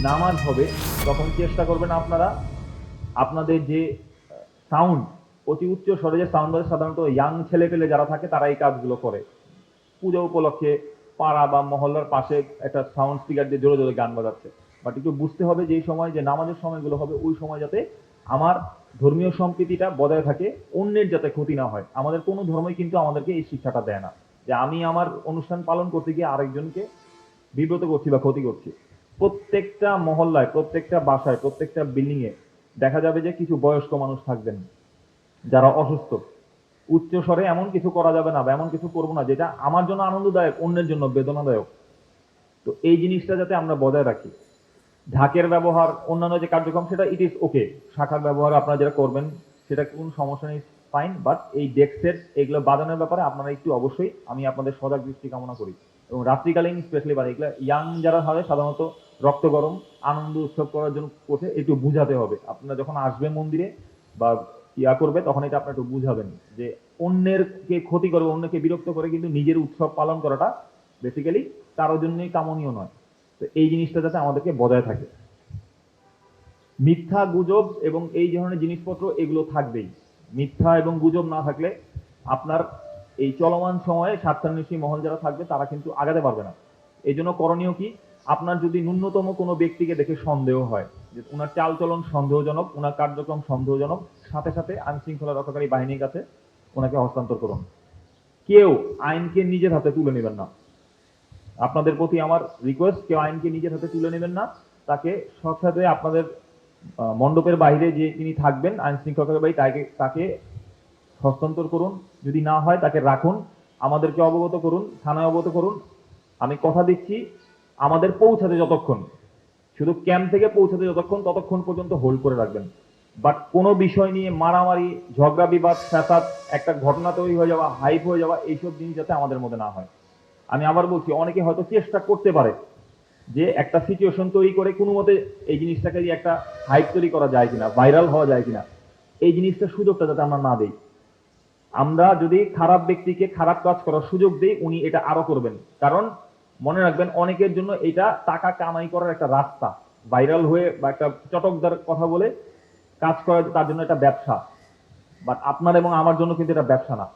নামাজ হবে তখন চেষ্টা করবেন আপনারা আপনাদের যে সাউন্ড অতি উচ্চ স্বরে যে সাউন্ড বাজে সাধারণত ইয়াং ছেলে পেলে যারা থাকে তারা এই কাজগুলো করে। পূজা উপলক্ষে পাড়া বা মহল্লার পাশে একটা সাউন্ড স্পিকার দিয়ে জোরে জোরে গান বাজাচ্ছে। বাট একটু বুঝতে হবে যে এই সময় যে নামাজের সময়গুলো হবে ওই সময় যাতে আমার ধর্মীয় সম্প্রীতিটা বজায় থাকে, অন্যের যাতে ক্ষতি না হয়। আমাদের কোনো ধর্মই কিন্তু আমাদেরকে এই শিক্ষাটা দেয় না যে আমি আমার অনুষ্ঠান পালন করতে গিয়ে আরেকজনকে বিব্রত করছি বা ক্ষতি করছি। প্রত্যেকটা মহল্লায়, প্রত্যেকটা বাসায়, প্রত্যেকটা বিল্ডিং এ দেখা যাবে যে কিছু বয়স্ক মানুষ থাকবেন যারা অসুস্থ। উচ্চ স্বরে এমন কিছু করা যাবে না বা এমন কিছু করবো না যেটা আমার জন্য আনন্দদায়ক, অন্যের জন্য বেদনাদায়ক। তো এই জিনিসটা যাতে আমরা বজায় রাখি। ঢাকের ব্যবহার, অন্যান্য যে কার্যক্রম সেটা ইট ইজ ওকে। শাখার ব্যবহার আপনারা যেটা করবেন সেটা কোনো সমস্যা নেই, ফাইন। বাট এই ডেক সেট এগুলো বাজানোর ব্যাপারে আপনারা একটু অবশ্যই আমি আপনাদের সজাগ দৃষ্টি কামনা করি। এবং রাত্রিকালীন স্পেশালি বাজে এগুলো ইয়াং যারা হবে সাধারণত রক্ত গরম আনন্দ উৎসব করার জন্য করছে, একটু বুঝাতে হবে। আপনারা যখন আসবে মন্দিরে বা ইয়া করবে তখন এটা আপনারা একটু বুঝাবেন যে অন্যের কে ক্ষতি করে, অন্যকে বিরক্ত করে কিন্তু নিজের উৎসব পালন করাটা বেসিক্যালি কারোর জন্যই কামনীয় নয়। তো এই জিনিসটা যাতে আমাদেরকে বজায় থাকে। মিথ্যা গুজব এবং এই ধরনের জিনিসপত্র এগুলো থাকবেই। মিথ্যা এবং গুজব না থাকলে আপনার এই চলমান সময়ে স্বার্থান্বেষী মহল যারা থাকবে তারা কিন্তু আগাতে পারবে না। এই জন্য করণীয় কি, আপনার যদি ন্যূনতম কোনো ব্যক্তিকে দেখে সন্দেহ হয় যে ওনার চালচলন সন্দেহজনক, ওনার কার্যক্রম সন্দেহজনক, সাথে সাথে আইন শৃঙ্খলা রক্ষাকারী বাহিনীর কাছে ওনাকে হস্তান্তর করুন। কেউ আইনকে নিজের হাতে তুলে নেবেন না। আপনাদের প্রতি আমার রিকোয়েস্ট, কেউ আইনকে নিজের হাতে তুলে নেবেন না। তাকে সাথে আপনাদের মণ্ডপের বাইরে যে তিনি থাকবেন আইন শৃঙ্খলা বাহিনী তাকে তাকে হস্তান্তর করুন। যদি না হয় তাকে রাখুন, আমাদেরকে অবগত করুন, থানায় অবগত করুন। আমি কথা দিচ্ছি আমাদের পৌঁছাতে যতক্ষণ, শুধু ক্যাম্প থেকে পৌঁছাতে যতক্ষণ ততক্ষণ পর্যন্ত হোল্ড করে রাখবেন। বাট কোনো বিষয় নিয়ে মারামারি, ঝগড়া বিবাদ, ফ্যাসাদ, একটা ঘটনা তৈরি হয়ে যাওয়া, হাইপ হয়ে যাওয়া, এইসব জিনিস যাতে আমাদের মধ্যে না হয়। আমি আবার বলছি, অনেকে হয়তো চেষ্টা করতে পারে যে একটা সিচুয়েশন তৈরি করে কোনো মতে এই জিনিসটাকে দিয়ে একটা হাইপ তৈরি করা যায় কিনা, ভাইরাল হওয়া যায় কিনা, এই জিনিসটার সুযোগটা যাতে আমরা না দিই। আমরা যদি খারাপ ব্যক্তিকে খারাপ কাজ করার সুযোগ দিই উনি এটা আরো করবেন। কারণ মনে রাখবেন অনেকের জন্য এটা টাকা কামাই করার একটা রাস্তা। ভাইরাল হয়ে বা একটা চটকদার কথা বলে কাজ করা তার জন্য একটা ব্যবসা। বাট আপনার এবং আমার জন্য কিন্তু এটা ব্যবসা না।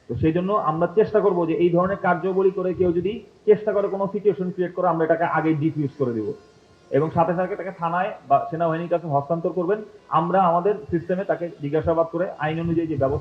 তো সেই জন্য আমরা চেষ্টা করব যে এই ধরনের কার্যবলী করে কেউ যদি চেষ্টা করে কোনো সিচুয়েশন ক্রিয়েট করে আমরা এটাকে আগে ডিফিউজ করে দিব এবং সাথে সাথে তাকে থানায় বা সেনাবাহিনীর কাছে হস্তান্তর করবেন। আমরা আমাদের সিস্টেমে তাকে জিজ্ঞাসাবাদ করে আইন অনুযায়ী যে ব্যবস্থা